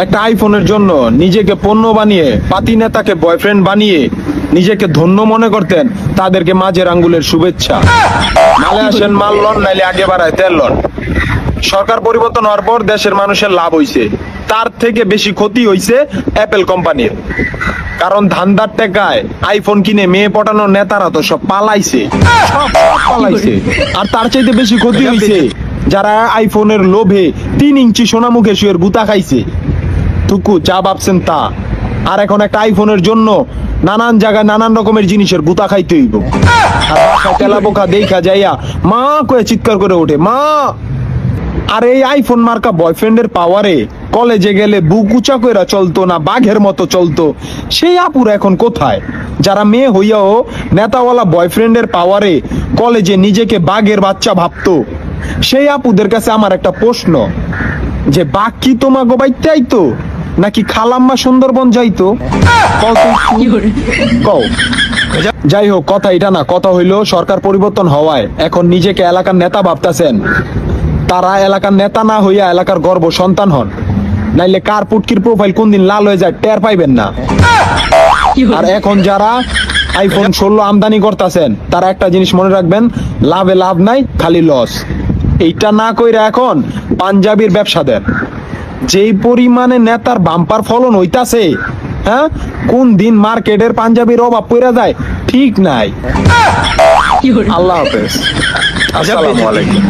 একটা আইফোনের জন্য নিজেকে পণ্য বানিয়ে পাতি নেতাকে বয়ফ্রেন্ড বানিয়ে নিজেকে ধন্য মনে করতেন, তাদেরকে মাঝের আঙ্গুলের শুভেচ্ছা। মালে আসেন মাল লন, নাইলে আগে বাড়ায় তেল লন। সরকার পরিবর্তন হওয়ার পর দেশের মানুষের লাভ হইছে, তার থেকে বেশি ক্ষতি হইছে অ্যাপেল কোম্পানির। কারণ ধান্দার টাকায় আইফোন কিনে মেয়ে পটানোর নেতারা তো সব পালাইছে, সব পালাইছে। আর তার চাইতে বেশি ক্ষতি হইছে যারা আইফোনের লোভে 3 ইঞ্চি সোনামুখে শুয়ের গুতা খাইছে। টুকু যা ভাবছেন তা। আর এখন একটা আইফোনের জন্য নানান জায়গায় নানান রকমের জিনিসের গুতা খাইতে হইব। আর বাসায় তেলা বোকা দেখা যাইয়া মা কয়ে চিৎকার করে ওঠে, মা। আর এই আইফোন মার্কা বয়ফ্রেন্ডের পাওয়ারে কলেজে গেলে বুক উঁচা কইরা চলতো না, বাঘের মতো চলতো। সেই আপুর এখন কোথায়, যারা মেয়ে হইয়াও নেতাওয়ালা বয়ফ্রেন্ডের পাওয়ারে কলেজে নিজেকে বাঘের বাচ্চা ভাবতো। সেই আপুদের কাছে আমার একটা প্রশ্ন, যে বাঘ কি তোমাকে বাইতে আইতো নাকি খালাম্মা সুন্দরবন যাইতো? কও। যাই হোক, কথা এটা না, কথা হইলো সরকার পরিবর্তন হওয়ায় এখন নিজেকে এলাকার নেতা ভাবতাছেন। তারা এলাকার নেতা না হইয়া এলাকার গর্ব সন্তান হন, নাইলে কার পুটকির প্রোফাইল কোন দিন লাল হয়ে যায় টের পাইবেন না। আর এখন যারা আইফোন 16 আমদানি করতেছেন, তারা একটা জিনিস মনে রাখবেন, লাভে লাভ নাই, খালি লস। এইটা না কইরা এখন পাঞ্জাবির ব্যবসা দেন। যেই পরিমাণে নেতার বাম্পার ফলন হইতাছে, হ্যাঁ, কোন দিন মার্কেটের পাঞ্জাবির অভাব পড়ে যায় ঠিক নাই। আল্লাহ হাফেজ, আসসালামু আলাইকুম।